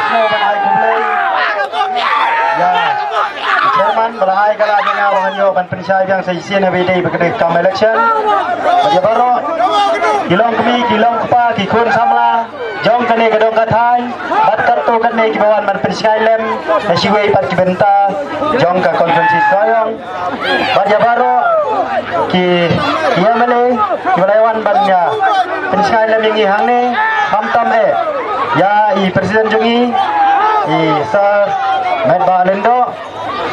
Isno balai kumlay. Ya. Chairman balai kala dengan banganyo ban pensai yang saya isi na bidi berkedai kam election. Bagi baru kilong kami kilong kepa kikun samla jong kene gedong kathai bat kartu kene kibawan ban pensai lem nasiwei pat kibenta jong ka konferensi soyong. Bagi baru ki iya mele kibalawan bannya pensai lem yang ihang ne hamtam ya i presiden jongi i sir met ba lendo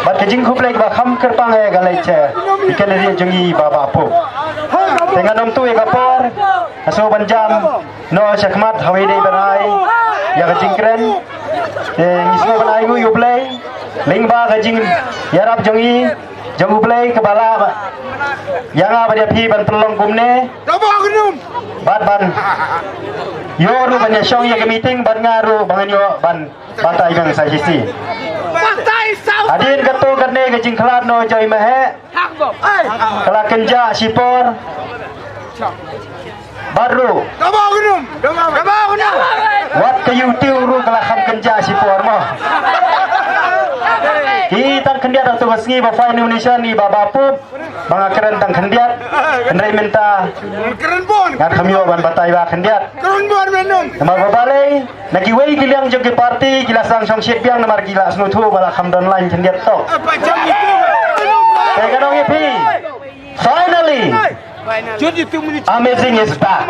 bat kejing kuplai ba kham kerpang galai che ikan dia jongi baba pu dengan nom tu kapor aso banjam no syakmat hawi dei banai ya kejing keren ngisno banai ngu yuplai ling ba kejing yarap jongi jong uplai kebala yang apa dia pi ban pelong kumne bat ban yo ru ban syong ya ke meeting ban ngaru bangan yo ban bantai bang sai sisi adin ketu kene kejing klat no joi mehe kala kenja sipor baru wat ke YouTube ru kala kham kenja sipor mo kita kendiat atau ngi ba fine Indonesia ni baba pup mga keren tang kendiat kendrai minta keren pun ngat khamyo ban batai ba kendiat keren pun menum nama babalai nagi wei gilang jogi party gila sang song shit biang namar gila snutu bala kham don line kendiat tok apa jam itu kanong pi finally amazing is back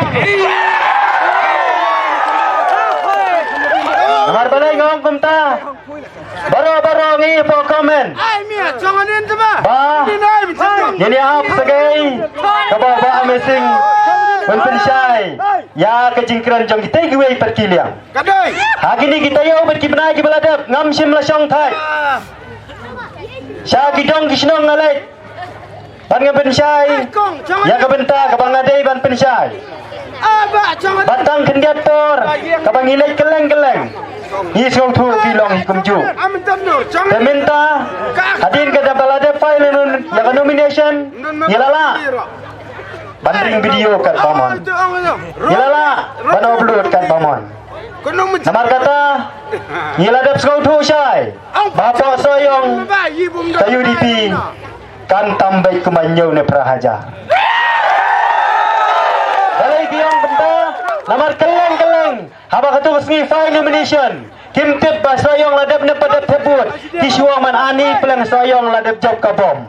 namar balai ngong kumta baru ngi po comment ai mia janganin sama ba ini up segai kabawa amazing Unpun syai ya kejingkran jong kita giwei perkiliang kadai hari ni kita yo berkibna ki baladap ngam sim la syong thai sya gidong kisnong ngalai ban ngaben syai ya kabenta kabang adai ban pensyai aba jangan batang kendiat por kabang ilai keleng-keleng Isong tu kilong hikumju. Teminta hadin kada balade file nun yang nomination yalala. Banding video kat Bamon. Yalala ban upload kat Bamon. Namar kata yiladap skau tu syai. Bapa soyong kayu dipi kan tambai kumanyau ne prahaja. Balai giong benda namar keleng-keleng haba katu ngi file nomination kimtip ba soyong ladap ne pada tebut kisuang man ani pelang soyong ladap job kabom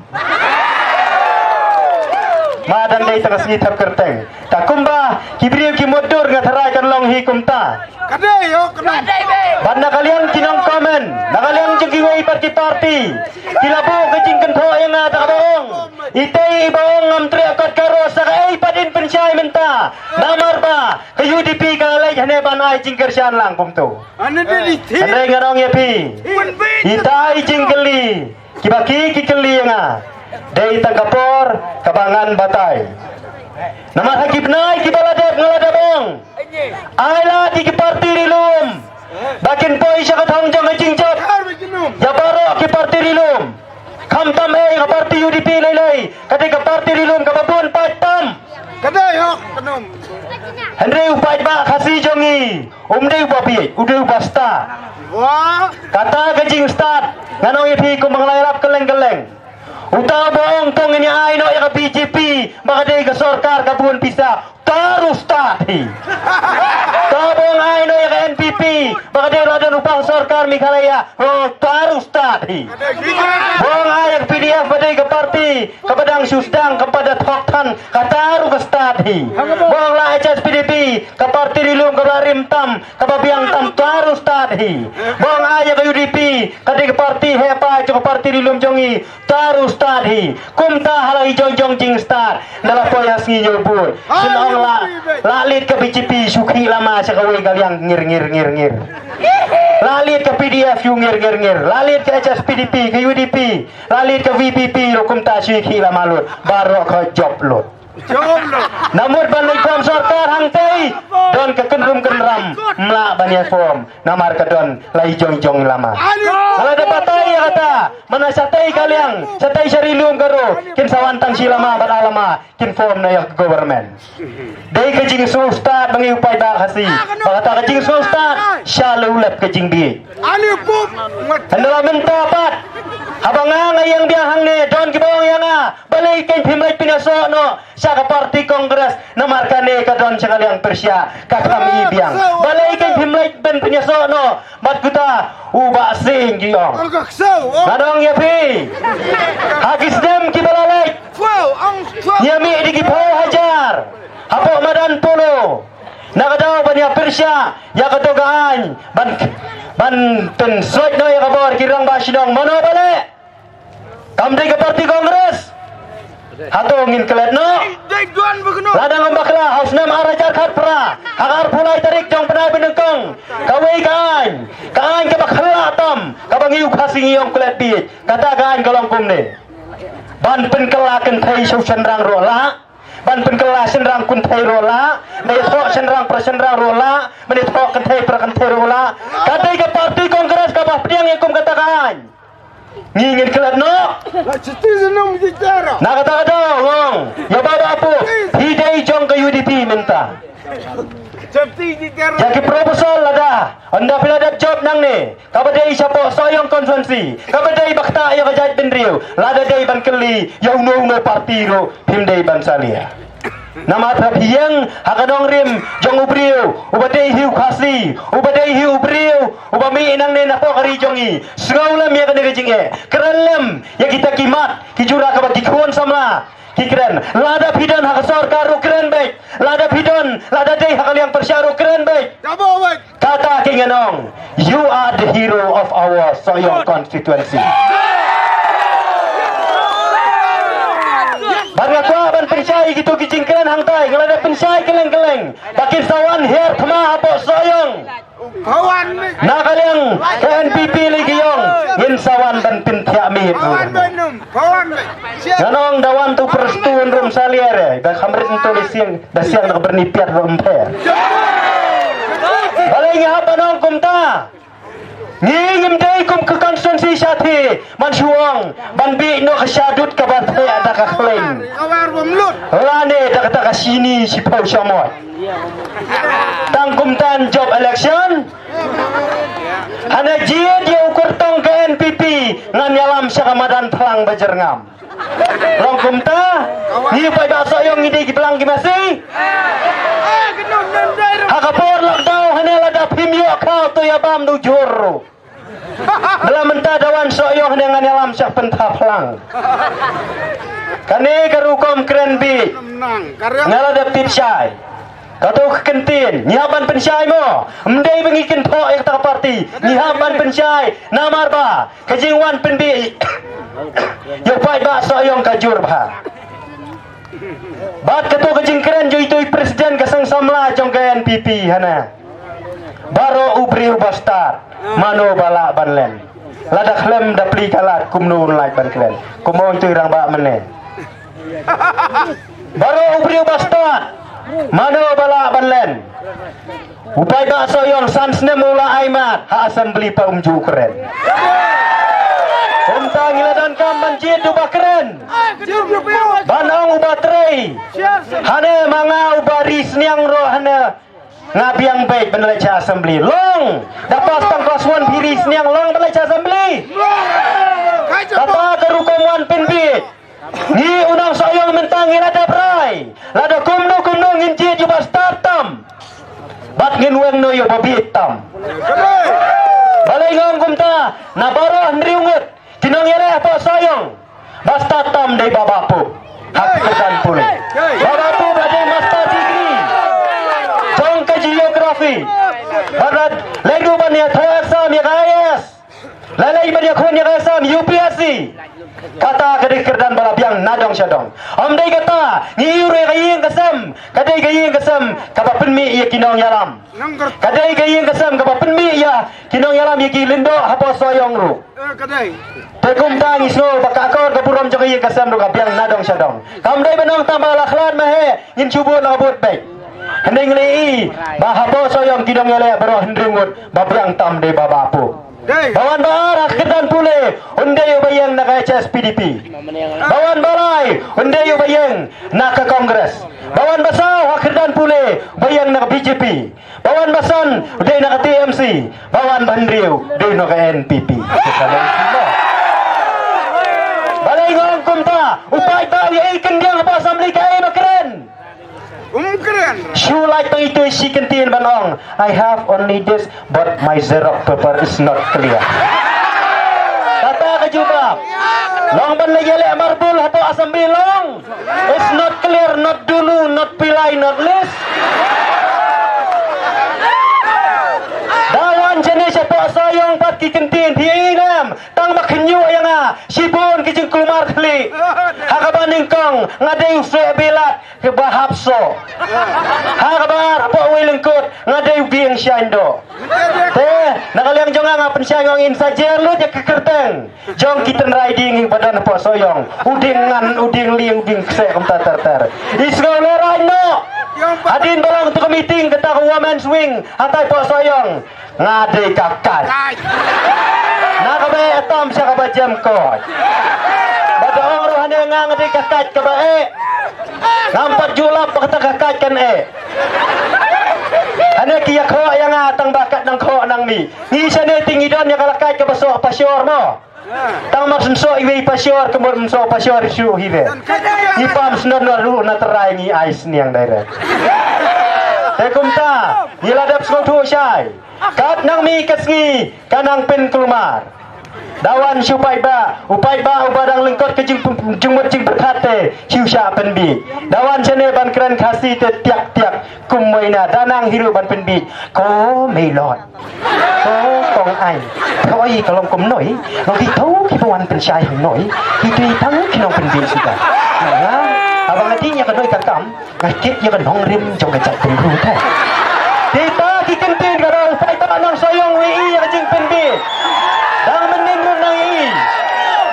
madan dei tengah ngi thap kerteng takumba kibriu ki motor ngatharai kan long hi kumta kadai yo kadai banda kalian kinong komen nakalian jegiwei parti kilabu kejing kentho yang ada kabong itei bawang ngam tri akot karo sakai padin pensyai menta namar ba ke UDP kalai hane banai jingker syan lang kumtu ane di ane ngarong ya pi itai jingkeli kibaki kikeli nga dei tangkapor kabangan batai namar hakib nai kibaladep ngaladabong aila di parti rilum bakin poi siya katang jang jingjat ya baro ki parti rilum kam tam ka parti UDP laylay kati ka parti rilum kababun patam kadai yo kanum Henry upay ba kasi jongi umdey babi udey basta wah kata kajing start ngano ipi ko manglayrap keleng-keleng utaw boong tong ini ay no ya ka BJP maka day ka sorkar kabun pisa taru start tabong ay no ya ka NPP maka day radan upang sorkar mikalaya taru start boong ay ka PDF baday ka party kabadang susdang kepada thoktan kataru ka start boong la HS PDP ka party rilum kabarim tam kababiang tam taru start boong ay ka UDP kaday ka party hepa ka party rilum jongi taru start kumta halai jong jing start dala poyas ngi nyobur sinong lalit ke BJP suki lama sekawai kalian ngir lalit ke PDF yu ngir lalit ke HS PDP ke UDP lalit ke VPP lo kumta suki lama lut baru ke job lut Jom lo. Namun balik form sorkar hangtai don kekenrum kenram melak banyak form namar kedon lai jong lama. Kalau ada patai ya kata mana satai kaliang satai sarilum karo kin sawantang silama badalama kin form na yang government. Dai kejing sulstad bangi upai dak hasi. Bakata kejing sulstad shalulap kejing bi. Ani pup. Hendala minta pat. Habang ngayang biahang ni don kibong yang balik kin pimlay pinaso no sa parti kongres namarkan ni kadon sa kaliang Persia kakami biang. Balik kin pimlay ben pinaso no mat kuta uba sing giyong. Agak sau. Nadong yapi. Hagis dem kibalalay. Fau ang fau. Nyami di kipaw hajar. Hapo madan pulo. Nakadaw ba niya Persia ya katugaan ban tensoy no ya kabor kirang basidong mano balik. Kamday ka parti kongres. Hatongin kelet no. Dai duan begeno. Ladang ombakla haus nam arajar khatpra. Hakar pulai tarik jong penai benengkong. Kawai kaan. Kaan ke bakhala tom. Kabang iu khasing yong kelet bit. Kata kaan kolong kumne. Ban penkela kentai sau senrang rola. Ban penkela senrang kuntai rola. Menithok senrang persenrang rola. Menithok kentai perkentai rola. Kadai ke parti kongres kabah pediang yang kum katakan. Ngingin kelet no. Citi senang bicara. Nak kata ngong. Ya baba apu. Hidai jong ke UDP minta. Citi bicara. Jadi proposal ada. Anda bila ada job nang ni. Kabadai siapa soyong konvensi. Kabadai bakta ya kajat bendriu. Lada dai ban keli. Ya uno parti ro. Himdai ban salia. Nama terhiyang hakadong rim jong ubriu ubadai hiu khasi ubadai hiu ubriu ubami inang ne napo kari jongi sengaulam ya kene kejinge kerelem ya kita kimat kijura ka bakikon samla kikren lada pidon hak sarkar keren baik lada pidon lada dei hakaliang persyaru keren baik Dabo baik. kata kinganong you are the hero of our Soyong constituency. Banyak ban pensai gitu kicingkelan hangtai ngelada pensai keleng-keleng bakin sawan her thma hapo soyong Kawan ni. na kaliang KNPP lagi yong ngin sawan ban pintia mi Kawan benum. Kawan ni. Siap. nganong dawan tu perstuun rum saliere ba khamrit tulis yang dasiang nak bernipiat rum per balai ngahap anong kumta ngingim day kum ke konstitusi syati mansuang banbi no kasyadut kabate ada kaklaim Kawan pemlut. lane dak dak sini si pau syamot tangkum tan job election hana jie dia ukur tong ke NPP ngan yalam sa kamadan pelang bajerngam long kumta ni pai ba soyong ngide ki pelang ki masih Genum nendai. hakapor lockdown hana lada pimyo kau tu ya bam du juru bela menta dawan soyong dengan yalam sak pentah pelang kane karukom keren bi Menang. Karya. ngala da pipsai kau kekentin nyihapan pensai mo mendai bengikin po ek tak parti nyihapan pensai namar ba kejingwan penbi yo pai ba soyong kajur ba bat ketua kejing keren jo itu presiden kasang samla jong ke NPP hana baro ubri ubastar mano bala banlen lada klem dapli kalat kumnu lai ban klen kumo itu irang ba mene baro ubri ubastar mano bala banlen upai ba soyong sansne mula aimat ha assembly pa umju keren Untang iladan kam banjir ubah keren banang ubah trei hane manga ubah ris niang roh hane ngabiang baik beneleca assembly long dapat tang kelas 1 biris niang long beneleca assembly kata kerukuman pinbi ni unang soyong mentang ilada brai lada kumno nginci juba startam bat ngin weng no yo babitam balai ngong kumta na baro ndriungut tinong yare apa soyong bastatam dai babapu hak kesan puluh babapu badai master degree jong ke geografi barat legu bania thasam ya KS lalai bania khon ya KSam UPSC kata kadai kerdan balabiang nadong syadong amdai kata ngiure kaying kesem kadai kaying kesem kapa penmi ya kinong yalam kadai kaying kesem kapa penmi ya kinong yalam ya lindo hapo soyong ru Kadai. Tekum tangi so bakakor kapuram jogi kasam do kapiang nadong syadong kamdai benong tambah lakhlan nhìn chu buôn nó bột bạch hình li bà hấp bò soyong kidong yale baro hindringut babiang tam de babapu Dei. bawan bara kedan pule unde yo bayang nak HS PDP bawan balai unde yo bayang nak ke kongres bawan basau kedan pule bayang nak BJP bawan basan unde nak TMC bawan bandriu de nak NPP balai ngong kumta upai tahu ye kendiang apa assembly kai makren Keren. shoe like to itu isi kentin banong I have only this but my Xerox paper is not clear kata kejubab long ban lele marbul atau assembly long it's not clear not dulu not pilai not list dawan jenis apa sayong pat ki kentin piinam tang makhenyu yang sibun kijeng kulmar kli hakabaning kong ngadeng swe belat ke bahapso hakabar apa wilengkut ngadeng biang syando teh nakaliang jong nga pensyayong insajer lu je kekerteng jong kiten riding badan apa soyong uding ngan uding liang uding kse kumta ter isgol lerai no adin barang tu meeting kata women's wing hatai po soyong ngade kakak nakabe atom siya kabajam ko badaong rohane nga ngade kakak kabae nampat julap kata kakak kan ane kiya ko yang atang bakat ng ko nang mi ni siya ne tingidon ya kalakay ka baso pasyor mo tang masunso iwi pasyor kemur so pasyor isu hive ni pam snor ru na terai ni ice niang daire Tekumta, niladap skotu syai. Kat nang mi kasngi, kanang pen kelumar. Dawan upai ba ubadang lengkot ke jumut jing berkate, hiusya penbi. Dawan chene ban keren khasi te tiak kumoina danang hiru ban penbi. Ko melot. Ko kong ai. Ko ai kalong kum noi, long ki tau ki pawan pen syai noi. Ki tui tang ki nong penbi sudah. Nah, abang hatinya kan noi kakam, ngakit ya kan hong rim jong kacak penru teh. Kita kikentin kalau upai ba nang soyong wi ya jing penbi. Dang meninggung nai.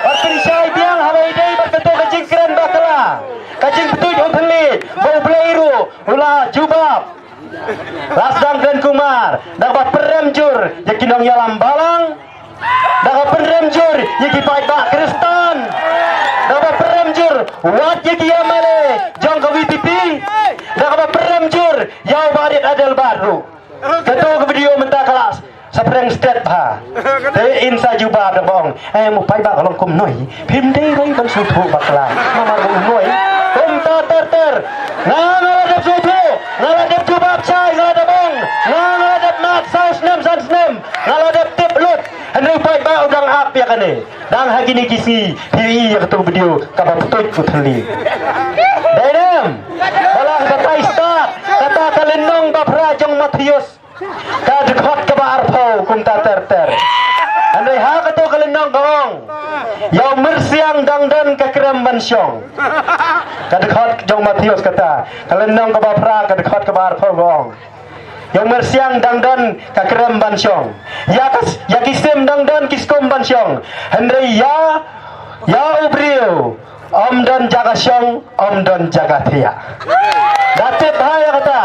Waktu syai biang hawai dai berketu kajing keren bakala. Kajing betuj utelit, bau pelairu, ulah jubab. Lasdang keren kumar, dapat peremjur, yakin dong yalam balang. Dapat peremjur, yaki pai bak Kristen. Dapat peremjur, wat yaki amale, jong ke WTP. Dapat peremjur, yau barit adel baru. Ketua ke video mentah kelas. Sapreng step ha. Te insa juba da bong. Mu pai ba kalong kum noi. Phim dei roi ban su thu bakla. Mama bu noi. Kum ta ter. Ngala dep su thu. Ngala dep juba chai ngala da bong. Ngala dep mat saus nem san nem. Ngala dep tip lut. Anu pai ba udang ap ya kane. Dang hagi ni kisi. Hi ya ketu video ka ba putut ku thali. Dainem. Balang kata istat. Kata kalenong ba prajong Matius. Kadekot ke barpo kumta ter. Andai ha kato kalenong gong. Yau mersiang dangdan ke kerem bansyong. Kadekot jong Matius kata. Kalenong ke bapra kadekot ke barpo gong. Yau mersiang dangdan ke kerem bansyong. Ya kisim dangdan kiskom bansyong. Andai ya ubriu. Om don jaga syong, om don jaga tia. Datit bahaya kata.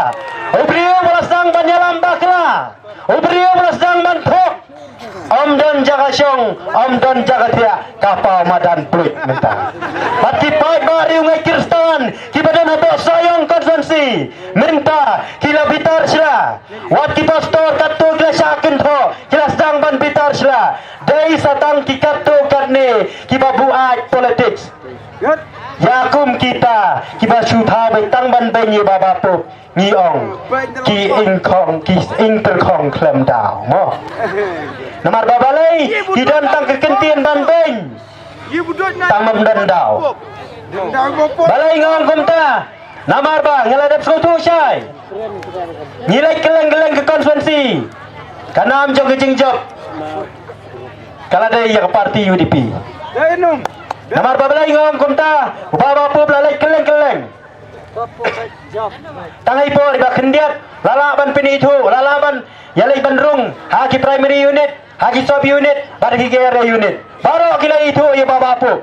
Ubriu belasang banyalam bakla. Ubriu belasang mantok. Om don jaga syong, om don jaga tia. Kapal madan pluit minta. Pati pai bari ungai Kristen. Kibadan habok sayong konsensi. Minta kila bitar sila. Wat ki pastor katu kila syakin tho. Kila sedang ban bitar sila. Dei satang ki katu karne. Kiba buat politics. Yakum kita kiba syutha betang ban benyi babapu ngi ong ki ingkong ki interkong klem dau mo namar babalai ki dan tang kekentien ban ben tang memdan dau balai ngong kumta namar ba ngeladap skutu syai nilai keleng-keleng ke konvensi kanam jog kejing job kaladai ya parti UDP namar babalai ngom kumta ubaba pu lalai keleng tangai po riba kendiat lalaban pini itu lalaban yalai bandrung haki primary unit haki sub unit bargi gere unit baru kila itu ya baba pu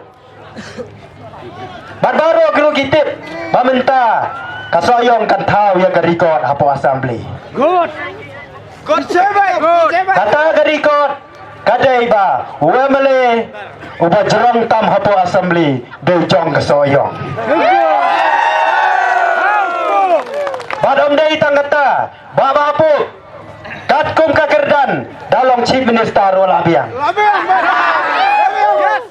baru kilo kitip bamenta kasoyong kan tahu ya garikot hapo assembly. Good. Good. Kata garikot kadai ba wemele uba jerong tam hapo assembly dojong kasoyong. Badom dei tanggata baba apu katkum kakerdan dalong chief minister wala biang.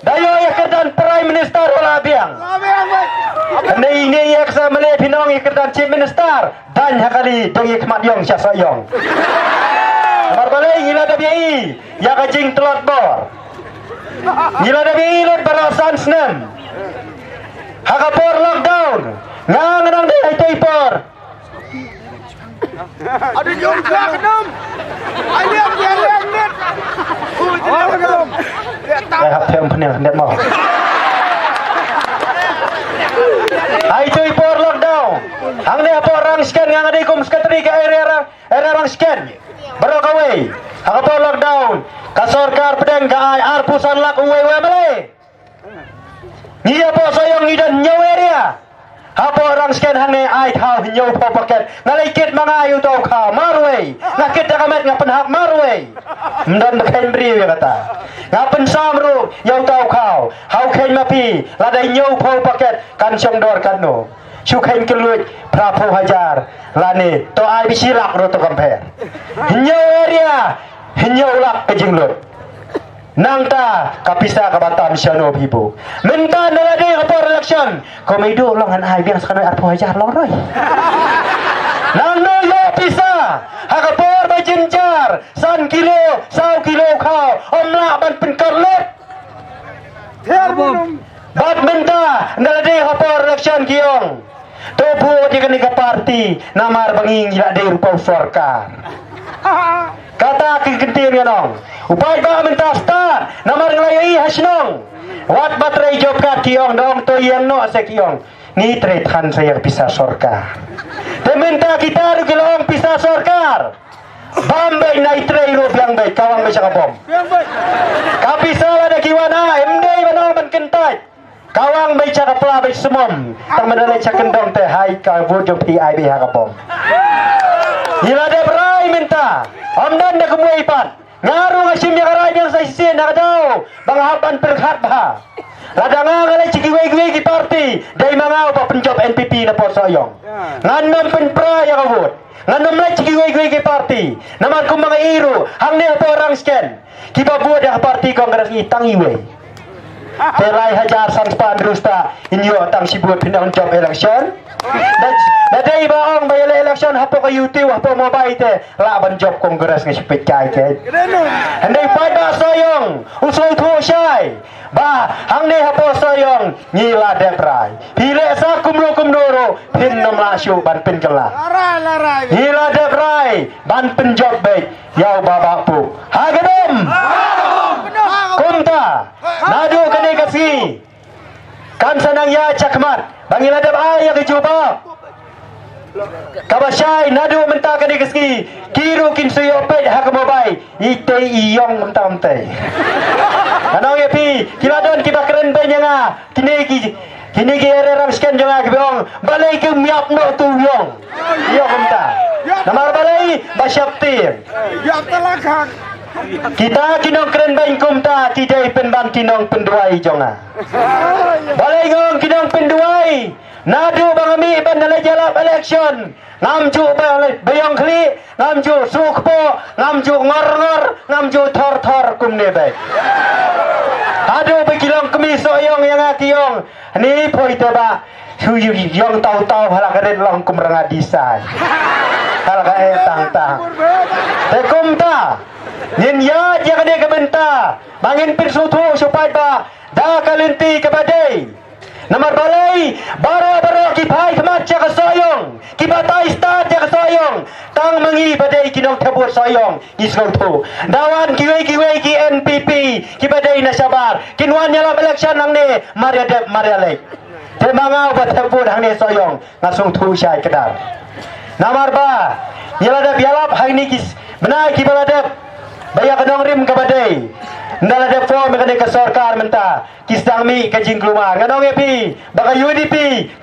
Dayo ya kerdan prime minister wala biang. Kena ini ya kesa mele pinong ya kerdan chief minister dan hakali dong ya kemat yong sya soyong. Nomor balai ngila da biai ya kajing telot bor. Ngila da biai lot barasan senem. Hakapor lockdown. Ngangang dai toipor. Ada jom sak enam. Aliam dia net. Awak enam. Saya hap thêm phân nét màu. Hai cuy por lockdown. Hang ne por rang scan ngang adai kum sekretari ke area rang scan. Baru kawe. Hang por lockdown. Ka sarkar pedang ka ai ar pusan lak uwe mele. Ni apa soyong idan nyaw area. Hapo orang scan hang ne ai thau nyaw po paket. Ngalai kit mga ayu tau kha marwe. Nakit dakamet ngapen hak marwe. Mdan beken bri ya kata. Ngapen samru yau tau khau. Hau khen mapi ladai nyaw po paket kan syong dor kan no. Shu khen keluit prapo hajar. Lani to ai bisirak ro to compare. Nyaw area. Nyaw lak kejinglut. Nangta kapisa kabatan syano bibu. Minta nalade apa election. Komedo longan ai biang sakano arpo hajar long roy. Nang no yo pisa. Hakapor bajinjar. San kilo, sau kilo kau. Omla ban penkarlet. Bat minta nalade apa election kiong. Tobu dikani ka parti namar banging ila de rupa sarkar. Kata kegentir ya nong. Upai ba minta sta namar ngelayai hasnong. Wat batrai job ka kiong dong to yang no se kiong. Ni tre than saya pisah sorkar. Te minta kita rugilong pisah sorkar. Bambay na itre ro biang bay kawang bay sa bom. Kapisa ada kiwana MD mano man kentai. Kawang bay sa kapla bay sumom. Tang madalay sa kendong te hai ka wujud PIB ha kapom. Hila de berai minta. Amdan na kumuai pan. Ngaru ngasim ya karai yang sa isin na kadaw. Banghapan perkhat bah. Ladang ngalay cikiway-giway ki party. Day mga upa penjob NPP na po soyong. Nganom penpra ya kawud. Nganom lay cikiway-giway ki party. Naman kung mga iro. Hang niya po orang scan. Kiba buat ya party kongres itang iwe. Telai hajar sanspan rusta. Inyo tang sibut pinang job election. Nadai baong bayar election hapo ka YouTube hapo mobile te laban job kongres ng sipit kay ke. Hindi pada soyong usul tu syai. Ba hang ne hapo soyong ngila deprai. Hile sa kumro pin nom la syu ban pin kala. Larai. Ngila deprai ban pin job baik yau baba pu. Hagadom. Kumta. Nadu kene kasi. Kan sanang ya cakmat. Bangila dep ay yang kejuba. Kabasyay nadu menta kani keski. Kiru kin suyo pet hak mobai. Ite iyong menta. Ano ya pi? Kiladon kita keren banyak ah. Kini ki ram scan jangan kebiong. Balai ke miap no tu yong. Yong menta. Namar balai basyaptir. Ya telakang. Kita kinong keren bain kumta kita penban kinong penduai jonga. Balai ngong kinong penduai. Nadu bangami bandalai jalap election. Ngamju bayong kli, ngamju sukpo, ngamju ngor, ngamju thor kumne baik. Adu bekilong kemi soyong yang akiyong. Ni poi teba. Huyu yong tau hala karen long kumranga disai. Hala ka tang. Te kumta. Nin ya dia kena kebenta. Bangin pirsutu supaya ba da kalinti kebadai. Nomor balai bara kipai kemaca kesoyong. Kibatai start ya kesoyong. Tang mengi badai kinong tabur soyong. Isgau tu. Dawan kiwe ki NPP. Kibadai nasabar. Kinwan nyala election nang ne Maria Lek. Temangau batabur hang ne soyong. Langsung tu syai kedar. Nomor ba nyala da bialap hang ni kis. Benai kibaladap. Bayak kenong rim kabadai. Ndala depo mengenai ke sorkar menta kisdang mi ke jing keluar nganong epi baka UDP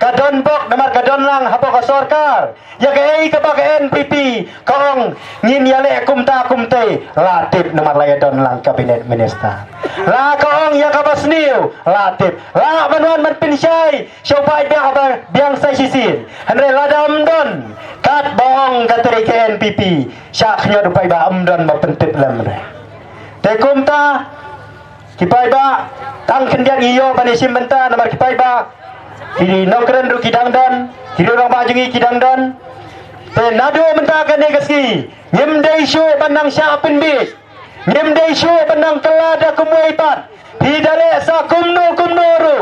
kadon bok namar kadon lang hapo ke sorkar ya ke ke baka NPP kong ngin yale kumta kumte latip namar layadon lang kabinet minister la kong ya kabasniu latip la banuan man pinsyai siopai biang sai sisin andre ladam don kat bong kateri ke NPP syaknya dupai ba amdon ma pentip lam Tekum ta kipai ba tang kendian iyo panesim benta namar kipai ba kiri nongkren ru kidang dan kiri orang majungi kidang dan te nado menta kan negaski nyemdei syu pandang syapin bi nyemdei syu pandang kelada kumuipat hidale sa kumno ru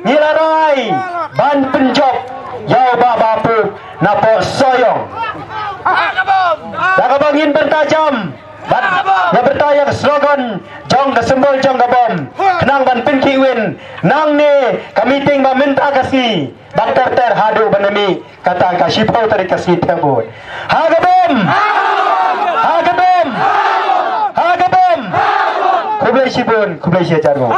ngilarai ban penjop yau ba bapu napo soyong dakabangin bertajam ya bertanya ke slogan jong ke sembol jong ke bom kenang ban pinki win nang ni kamiting ba minta kasi bakter ter hadu banami kata kasipau tadi kasi tembut hagabom kublai sibun kublai sia jargo